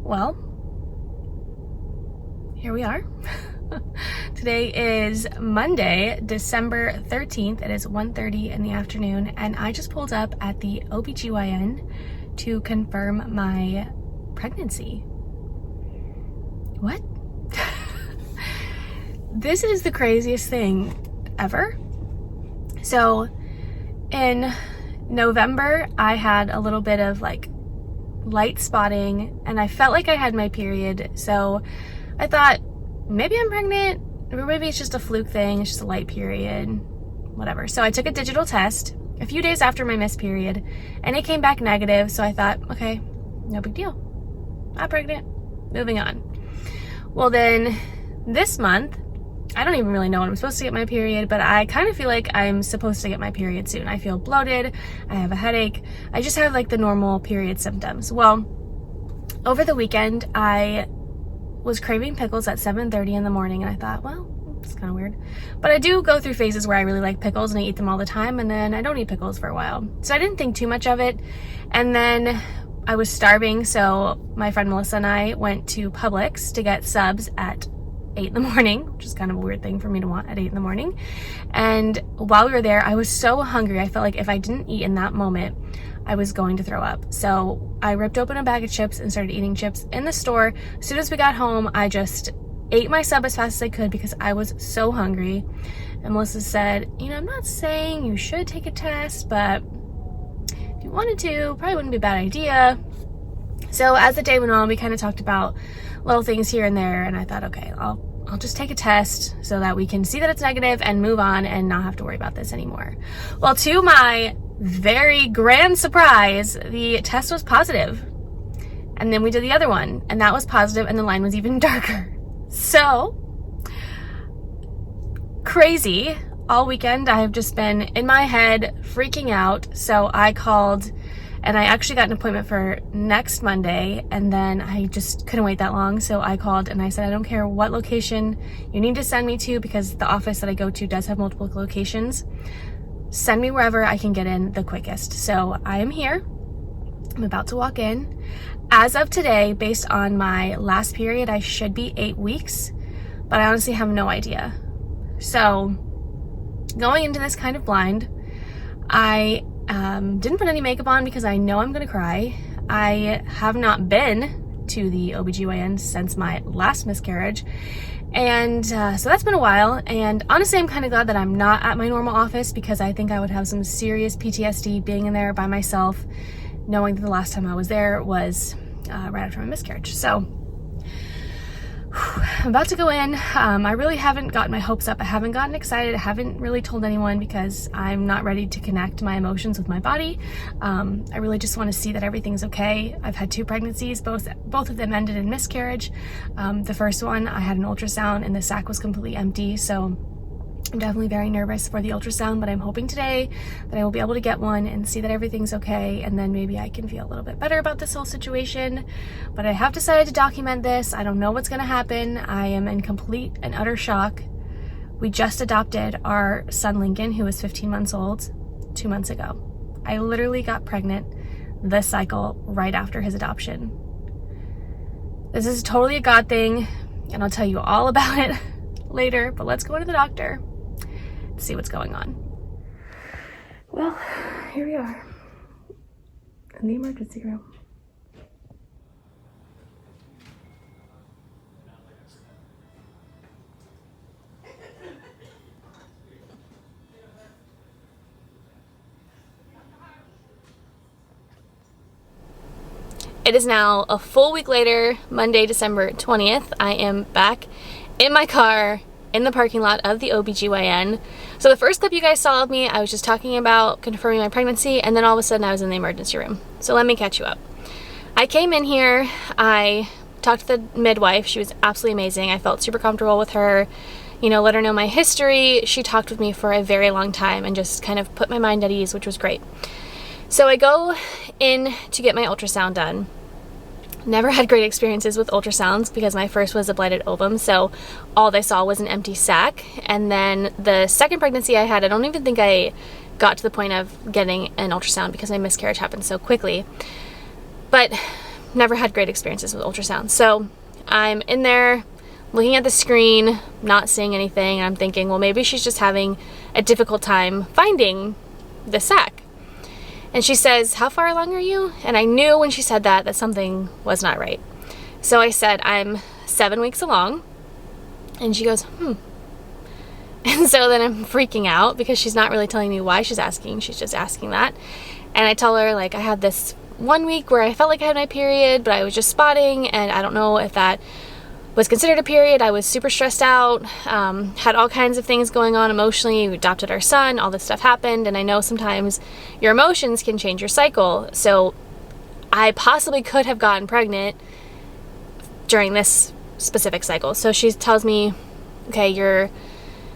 Well, here we are. Today is Monday, December 13th. It is 1:30 in the afternoon, and I just pulled up at the OBGYN to confirm my pregnancy. What? This is the craziest thing ever. So in November, I had a little bit of like light spotting and I felt like I had my period. So I thought maybe I'm pregnant, or maybe it's just a fluke thing. It's just a light period, whatever. So I took a digital test a few days after my missed period and it came back negative. So I thought, okay, no big deal. Not pregnant, moving on. Well, then this month, I don't even really know when I'm supposed to get my period, but I kind of feel like I'm supposed to get my period soon. I feel bloated, I have a headache, I just have like the normal period symptoms. Well, over the weekend, I was craving pickles at 7:30 in the morning, and I thought, well, it's kind of weird. But I do go through phases where I really like pickles and I eat them all the time, and then I don't eat pickles for a while. So I didn't think too much of it. And then I was starving, so my friend Melissa and I went to Publix to get subs at 8 in the morning, which is kind of a weird thing for me to want at 8 in the morning. And while we were there, I was so hungry. I felt like if I didn't eat in that moment, I was going to throw up. So I ripped open a bag of chips and started eating chips in the store. As soon as we got home, I just ate my sub as fast as I could because I was so hungry. And Melissa said, you know, I'm not saying you should take a test, but if you wanted to, probably wouldn't be a bad idea. So as the day went on, we kind of talked about little things here and there, and I thought, okay, I'll just take a test so that we can see that it's negative and move on and not have to worry about this anymore. Well, to my very grand surprise, the test was positive. And then we did the other one, and that was positive, and the line was even darker. So crazy. All weekend I have just been in my head freaking out. So I called, and I actually got an appointment for next Monday, and then I just couldn't wait that long. So I called and I said, I don't care what location you need to send me to, because the office that I go to does have multiple locations. Send me wherever I can get in the quickest. So I am here. I'm about to walk in. As of today, based on my last period, I should be 8 weeks, but I honestly have no idea. So going into this kind of blind, I didn't put any makeup on because I know I'm gonna cry. I have not been to the OBGYN since my last miscarriage, and so that's been a while. And honestly, I'm kind of glad that I'm not at my normal office, because I think I would have some serious PTSD being in there by myself, knowing that the last time I was there was right after my miscarriage. So I'm about to go in. I really haven't gotten my hopes up. I haven't gotten excited. I haven't really told anyone because I'm not ready to connect my emotions with my body. I really just want to see that everything's okay. I've had 2 pregnancies. Both of them ended in miscarriage. The first one, I had an ultrasound and the sac was completely empty. So I'm definitely very nervous for the ultrasound, but I'm hoping today that I will be able to get one and see that everything's okay, and then maybe I can feel a little bit better about this whole situation. But I have decided to document this. I don't know what's going to happen. I am in complete and utter shock. We just adopted our son Lincoln, who is 15 months old, 2 months ago. I literally got pregnant this cycle right after his adoption. This is totally a God thing, and I'll tell you all about it later, but let's go to the doctor. See what's going on. Well, here we are in the emergency room. It is now a full week later, Monday, December 20th. I am back in my car in the parking lot of the OBGYN. So the first clip you guys saw of me, I was just talking about confirming my pregnancy, and then all of a sudden I was in the emergency room. So let me catch you up. I came in here, I talked to the midwife. She was absolutely amazing. I felt super comfortable with her, you know, let her know my history. She talked with me for a very long time and just kind of put my mind at ease, which was great. So I go in to get my ultrasound done. Never had great experiences with ultrasounds because my first was a blighted ovum, so all they saw was an empty sac. And then the second pregnancy I had, I don't even think I got to the point of getting an ultrasound because my miscarriage happened so quickly. But never had great experiences with ultrasound. So I'm in there looking at the screen, not seeing anything, and I'm thinking, well, maybe she's just having a difficult time finding the sac. And she says, how far along are you? And I knew when she said that something was not right. So I said, I'm 7 weeks along. And she goes, And so then I'm freaking out because she's not really telling me why she's asking. She's just asking that. And I tell her, like, I had this 1 week where I felt like I had my period, but I was just spotting, and I don't know if that was considered a period. I was super stressed out, had all kinds of things going on emotionally. We adopted our son, all this stuff happened, and I know sometimes your emotions can change your cycle. So I possibly could have gotten pregnant during this specific cycle. So she tells me, okay, your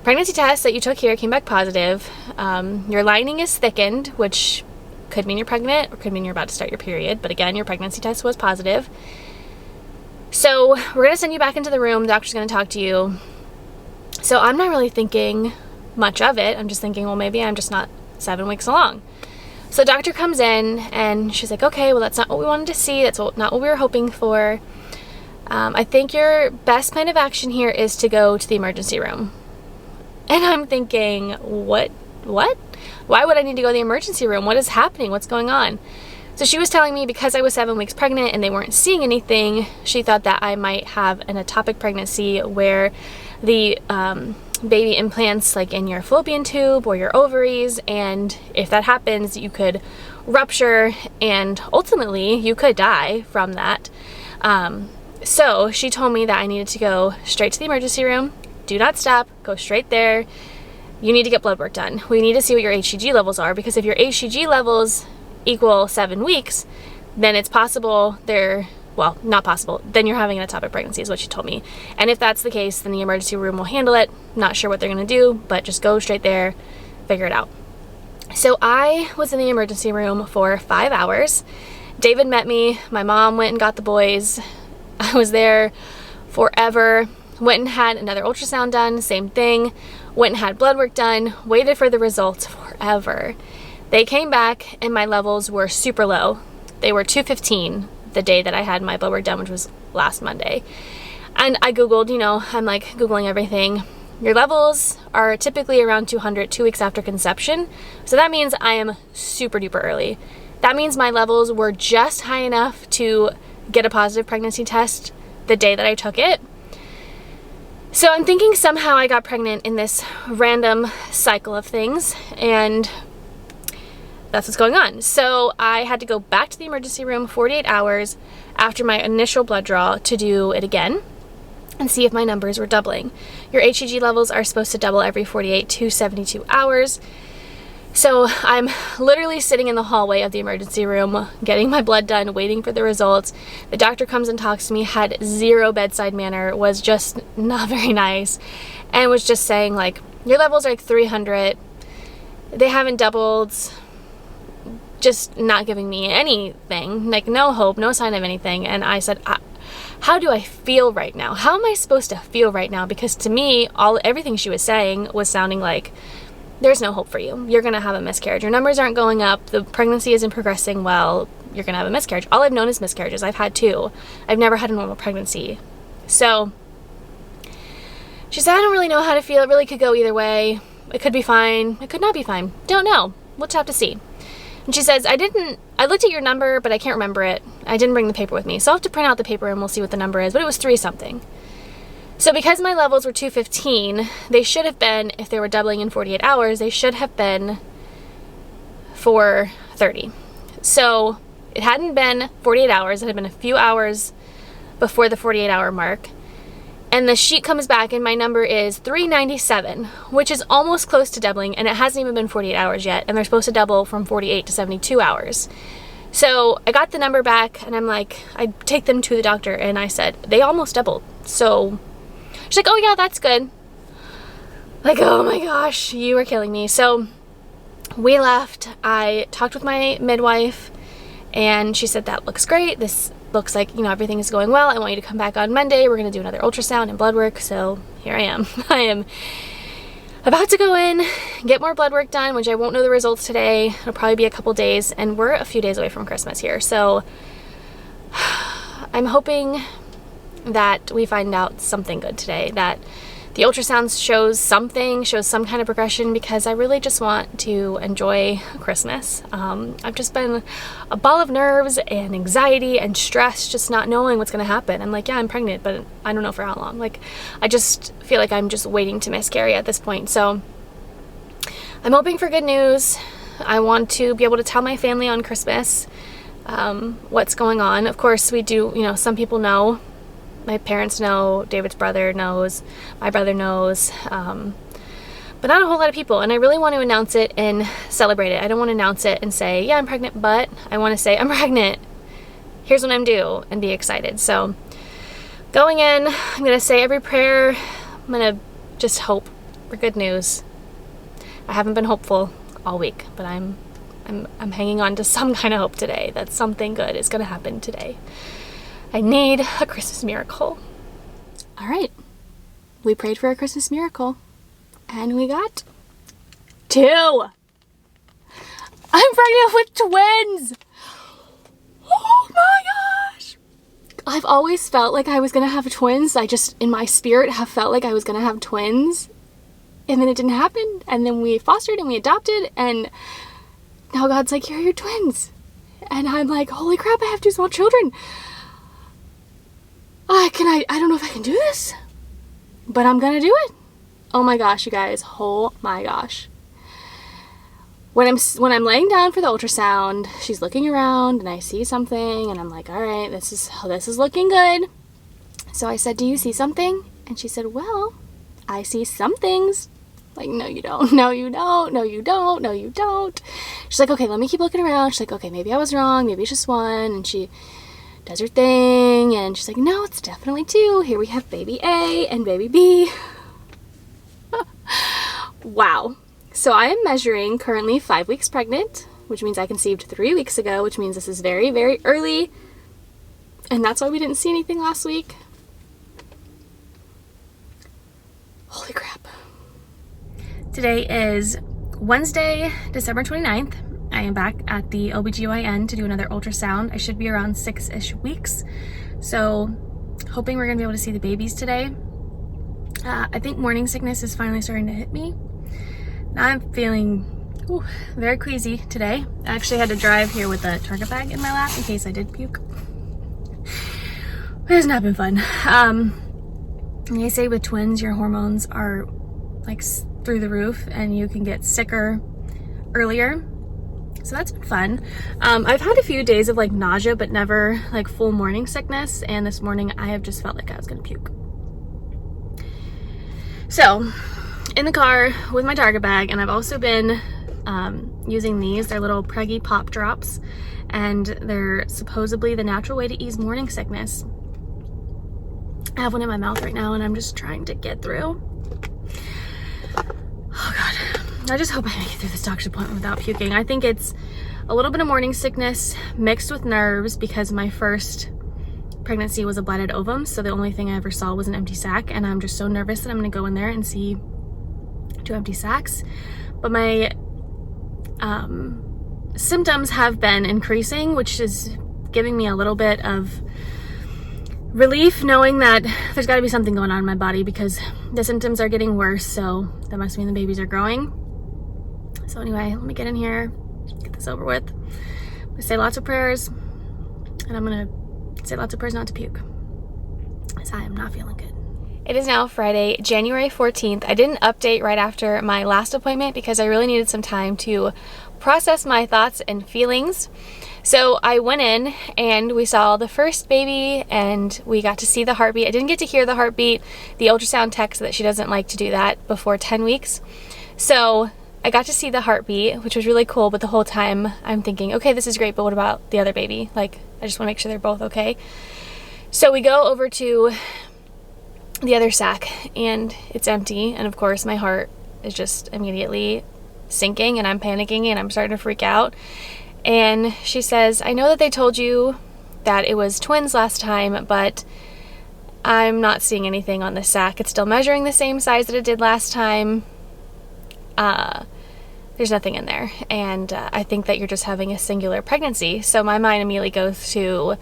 pregnancy test that you took here came back positive. Your lining is thickened, which could mean you're pregnant or could mean you're about to start your period. But again, your pregnancy test was positive. So we're going to send you back into the room. The doctor's going to talk to you. So I'm not really thinking much of it. I'm just thinking, well, maybe I'm just not 7 weeks along. So the doctor comes in and she's like, okay, well, that's not what we wanted to see. That's not what we were hoping for. I think your best plan of action here is to go to the emergency room. And I'm thinking, what? Why would I need to go to the emergency room? What is happening? What's going on? So she was telling me because I was 7 weeks pregnant and they weren't seeing anything, she thought that I might have an ectopic pregnancy where the baby implants like in your fallopian tube or your ovaries, and if that happens, you could rupture and ultimately you could die from that. So she told me that I needed to go straight to the emergency room. Do not stop. Go straight there. You need to get blood work done. We need to see what your HCG levels are, because if your HCG levels equal 7 weeks, then it's possible not possible. Then you're having an ectopic pregnancy is what she told me. And if that's the case, then the emergency room will handle it. Not sure what they're going to do, but just go straight there, figure it out. So I was in the emergency room for 5 hours. David met me. My mom went and got the boys. I was there forever. Went and had another ultrasound done, same thing. Went and had blood work done, waited for the results forever. They came back and my levels were super low. They were 215 the day that I had my blood work done, which was last Monday. And I Googled, I'm like Googling everything. Your levels are typically around 200 2 weeks after conception. So that means I am super duper early. That means my levels were just high enough to get a positive pregnancy test the day that I took it. So I'm thinking somehow I got pregnant in this random cycle of things, and that's what's going on. So I had to go back to the emergency room 48 hours after my initial blood draw to do it again and see if my numbers were doubling. Your HCG levels are supposed to double every 48 to 72 hours. So I'm literally sitting in the hallway of the emergency room, getting my blood done, waiting for the results. The doctor comes and talks to me, had zero bedside manner, was just not very nice, and was just saying, like, your levels are like 300. They haven't doubled. Just not giving me anything, like no hope, no sign of anything. And I said, how do I feel right now? How am I supposed to feel right now? Because to me, everything she was saying was sounding like, there's no hope for you. You're going to have a miscarriage. Your numbers aren't going up. The pregnancy isn't progressing well. You're going to have a miscarriage. All I've known is miscarriages. I've had 2. I've never had a normal pregnancy. So she said, I don't really know how to feel. It really could go either way. It could be fine. It could not be fine. Don't know. We'll just have to see. And she says, I looked at your number, but I can't remember it. I didn't bring the paper with me. So I'll have to print out the paper and we'll see what the number is. But it was 3 something. So because my levels were 215, they should have been, if they were doubling in 48 hours, they should have been 430. So it hadn't been 48 hours. It had been a few hours before the 48-hour mark. And the sheet comes back and my number is 397, which is almost close to doubling, and it hasn't even been 48 hours yet, and they're supposed to double from 48 to 72 hours. So I got the number back and I'm like, I take them to the doctor and I said, they almost doubled. So she's like, oh yeah, that's good. Like, oh my gosh, you are killing me. So we left. I talked with my midwife and she said, that looks great. This looks like, everything is going well. I want you to come back on Monday. We're going to do another ultrasound and blood work. So here I am. I am about to go in, get more blood work done, which I won't know the results today. It'll probably be a couple days, and we're a few days away from Christmas here. So I'm hoping that we find out something good today, that the ultrasound shows some kind of progression, because I really just want to enjoy Christmas. I've just been a ball of nerves and anxiety and stress, just not knowing what's going to happen. I'm like, yeah, I'm pregnant, but I don't know for how long. Like, I just feel like I'm just waiting to miscarry at this point. So I'm hoping for good news. I want to be able to tell my family on Christmas what's going on. Of course, we do, some people know. My parents know, David's brother knows, my brother knows, but not a whole lot of people. And I really want to announce it and celebrate it. I don't want to announce it and say, yeah, I'm pregnant, but I want to say, I'm pregnant. Here's what I'm due, and be excited. So going in, I'm going to say every prayer. I'm going to just hope for good news. I haven't been hopeful all week, but I'm hanging on to some kind of hope today that something good is going to happen today. I need a Christmas miracle. All right. We prayed for a Christmas miracle, and we got 2. I'm pregnant with twins. Oh my gosh. I've always felt like I was going to have twins. I just, in my spirit, have felt like I was going to have twins. And then it didn't happen. And then we fostered and we adopted. And now God's like, here are your twins. And I'm like, holy crap, I have 2 small children. I don't know if I can do this, but I'm gonna do it. Oh my gosh, you guys. Oh my gosh. When I'm laying down for the ultrasound, she's looking around and I see something and I'm like, all right, this is looking good. So I said, do you see something? And she said, well, I see some things. Like, no, you don't. No, you don't. No, you don't. No, you don't. She's like, okay, let me keep looking around. She's like, okay, maybe I was wrong. Maybe it's just 1. And she does her thing, and she's like, no, it's definitely 2. Here we have baby A and baby B. Wow. So I am measuring currently 5 weeks pregnant, which means I conceived 3 weeks ago, which means this is very, very early. And that's why we didn't see anything last week. Holy crap. Today is Wednesday, December 29th. I am back at the OBGYN to do another ultrasound. I should be around 6-ish weeks. So hoping we're gonna be able to see the babies today. I think morning sickness is finally starting to hit me. Now I'm feeling very queasy today. I actually had to drive here with a Target bag in my lap in case I did puke. It has not been fun. They say with twins, your hormones are like through the roof and you can get sicker earlier. So that's been fun. I've had a few days of like nausea, but never like full morning sickness. And this morning I have just felt like I was gonna puke. So in the car with my Target bag, and I've also been using these. They're little Preggy Pop Drops, and they're supposedly the natural way to ease morning sickness. I have one in my mouth right now and I'm just trying to get through. Oh God. I just hope I make it through this doctor's appointment without puking. I think it's a little bit of morning sickness mixed with nerves, because my first pregnancy was a bladed ovum, so the only thing I ever saw was an empty sac, and I'm just so nervous that I'm gonna go in there and see 2 empty sacs. But my symptoms have been increasing, which is giving me a little bit of relief, knowing that there's got to be something going on in my body, because the symptoms are getting worse, so that must mean the babies are growing. So anyway, let me get in here, get this over with. I'm gonna say lots of prayers, and I'm gonna say lots of prayers not to puke, because I am not feeling good. It is now Friday, January 14th. I didn't update right after my last appointment because I really needed some time to process my thoughts and feelings. So I went in and we saw the first baby and we got to see the heartbeat. I didn't get to hear the heartbeat. The ultrasound tech said that she doesn't like to do that before 10 weeks. So I got to see the heartbeat, which was really cool, but the whole time I'm thinking, okay, this is great, but what about the other baby? Like, I just want to make sure they're both okay. So we go over to the other sac and it's empty, and of course my heart is just immediately sinking and I'm panicking and I'm starting to freak out. And she says, I know that they told you that it was twins last time, but I'm not seeing anything on the sac. It's still measuring the same size that it did last time. There's nothing in there, and I think that you're just having a singular pregnancy. So my mind immediately goes to,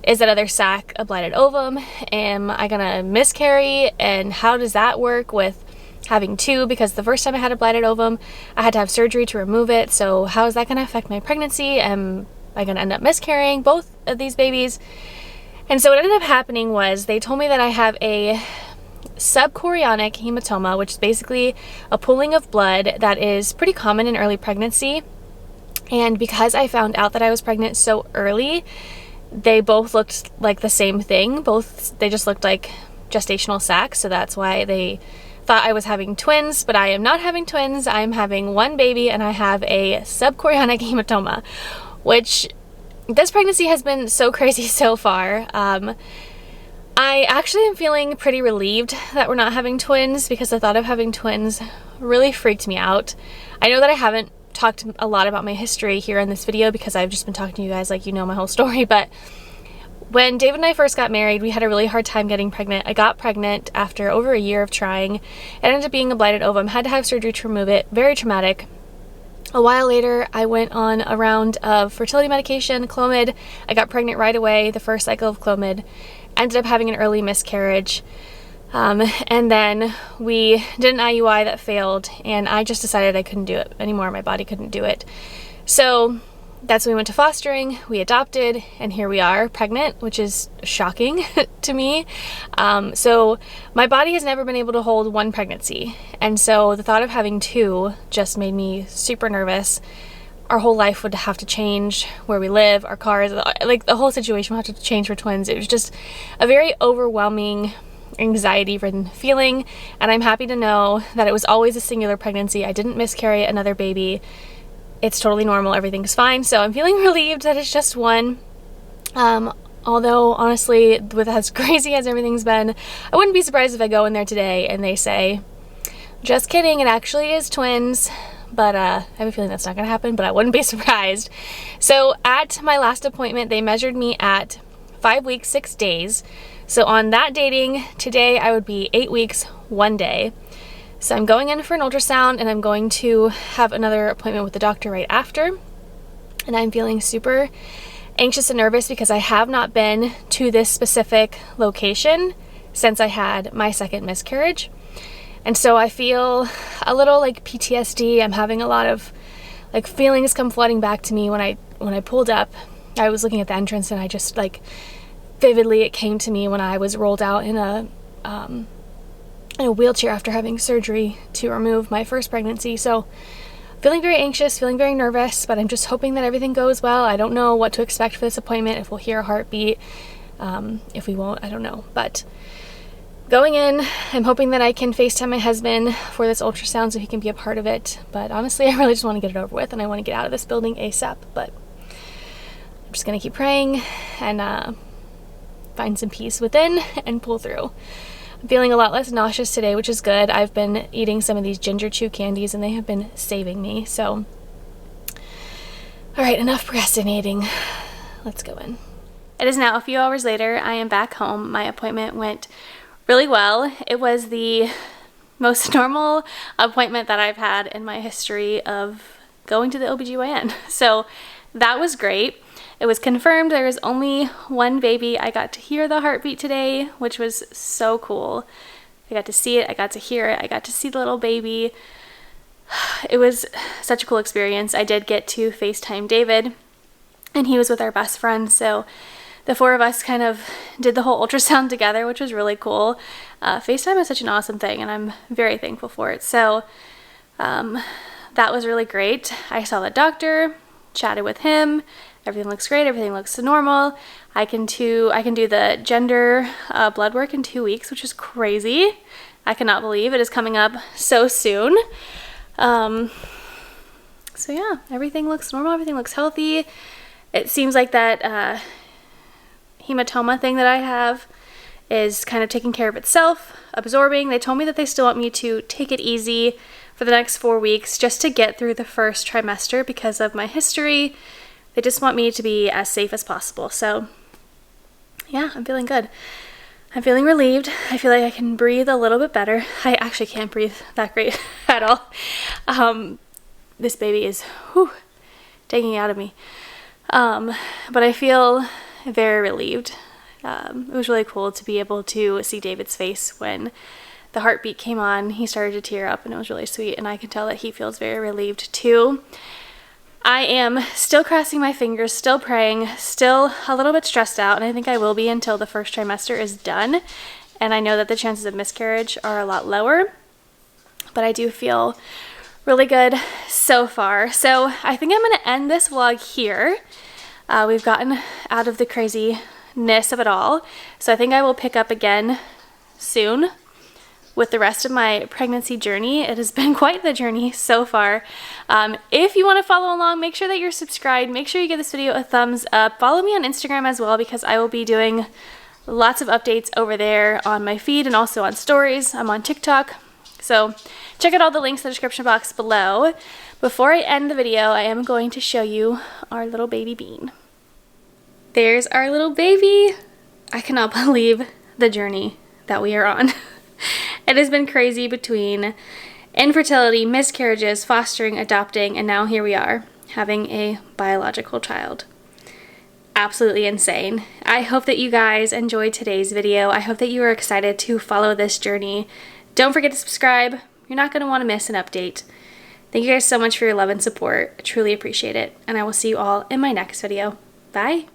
Is that other sac a blighted ovum? Am I gonna miscarry? And how does that work with having two? Because the first time I had a blighted ovum, I had to have surgery to remove it. So how is that gonna affect my pregnancy? Am I gonna end up miscarrying both of these babies? And so what ended up happening was they told me that I have a subchorionic hematoma, which is basically a pooling of blood that is pretty common in early pregnancy. And because I found out that I was pregnant so early, they both looked like the same thing. They just looked like gestational sacs, so that's why they thought I was having twins, but I am not having twins. I'm having one baby and I have a subchorionic hematoma, which this pregnancy has been so crazy so far. I actually am feeling pretty relieved that we're not having twins because the thought of having twins really freaked me out. I know that I haven't talked a lot about my history here in this video because I've just been talking to you guys like you know my whole story, but when David and I first got married, we had a really hard time getting pregnant. I got pregnant after over a year of trying. It ended up being a blighted ovum, had to have surgery to remove it, very traumatic. A while later, I went on a round of fertility medication, Clomid. I got pregnant right away, the first cycle of Clomid. Ended up having an early miscarriage. And then we did an IUI that failed, and I just decided I couldn't do it anymore. My body couldn't do it. So that's when we went to fostering, we adopted, and here we are, pregnant, which is shocking to me. So my body has never been able to hold one pregnancy. And so the thought of having two just made me super nervous. Our whole life would have to change, where we live, our cars, like the whole situation would have to change for twins. It was just a very overwhelming, anxiety-ridden feeling. And I'm happy to know that it was always a singular pregnancy. I didn't miscarry another baby. It's totally normal, everything's fine. So I'm feeling relieved that it's just one. Although honestly, with as crazy as everything's been, I wouldn't be surprised if I go in there today and they say, just kidding, it actually is twins. But I have a feeling that's not gonna happen, but I wouldn't be surprised. So at my last appointment, they measured me at 5 weeks, 6 days. So on that dating, today I would be 8 weeks, 1 day. So I'm going in for an ultrasound and I'm going to have another appointment with the doctor right after. And I'm feeling super anxious and nervous because I have not been to this specific location since I had my second miscarriage. And so I feel a little like PTSD. I'm having a lot of like feelings come flooding back to me when I pulled up. I was looking at the entrance and I just like vividly it came to me when I was rolled out in a wheelchair after having surgery to remove my first pregnancy. So feeling very anxious, feeling very nervous, but I'm just hoping that everything goes well. I don't know what to expect for this appointment, if we'll hear a heartbeat, if we won't, I don't know. But going in, I'm hoping that I can FaceTime my husband for this ultrasound so he can be a part of it. But honestly, I really just want to get it over with and I want to get out of this building ASAP. But I'm just going to keep praying and find some peace within and pull through. I'm feeling a lot less nauseous today, which is good. I've been eating some of these ginger chew candies and they have been saving me. So, all right, enough procrastinating. Let's go in. It is now a few hours later. I am back home. My appointment went really well. It was the most normal appointment that I've had in my history of going to the OBGYN. So that was great. It was confirmed there was only one baby. I got to hear the heartbeat today, which was so cool. I got to see it, I got to hear it, I got to see the little baby. It was such a cool experience. I did get to FaceTime David, and he was with our best friend, so the four of us kind of did the whole ultrasound together, which was really cool. FaceTime is such an awesome thing, and I'm very thankful for it. So that was really great. I saw the doctor, chatted with him. Everything looks great. Everything looks normal. I can do the gender blood work in 2 weeks, which is crazy. I cannot believe it is coming up so soon. So yeah, everything looks normal. Everything looks healthy. It seems like that hematoma thing that I have is kind of taking care of itself, absorbing. They told me that they still want me to take it easy for the next 4 weeks just to get through the first trimester because of my history. They just want me to be as safe as possible. So yeah, I'm feeling good. I'm feeling relieved. I feel like I can breathe a little bit better. I actually can't breathe that great at all. This baby is taking it out of me. But I feel very relieved. It was really cool to be able to see David's face when the heartbeat came on. He started to tear up and it was really sweet, and I can tell that he feels very relieved too. I am still crossing my fingers, still praying, still a little bit stressed out, and I think I will be until the first trimester is done. And I know that the chances of miscarriage are a lot lower, but I do feel really good so far. So I think I'm going to end this vlog here. We've gotten out of the craziness of it all, so I think I will pick up again soon with the rest of my pregnancy journey. It has been quite the journey so far. If you want to follow along, make sure that you're subscribed. Make sure you give this video a thumbs up. Follow me on Instagram as well, because I will be doing lots of updates over there on my feed and also on stories. I'm on TikTok. So check out all the links in the description box below. Before I end the video, I am going to show you our little baby bean. There's our little baby. I cannot believe the journey that we are on. It has been crazy between infertility, miscarriages, fostering, adopting, and now here we are having a biological child. Absolutely insane. I hope that you guys enjoyed today's video. I hope that you are excited to follow this journey. Don't forget to subscribe. You're not going to want to miss an update. Thank you guys so much for your love and support. I truly appreciate it. And I will see you all in my next video. Bye.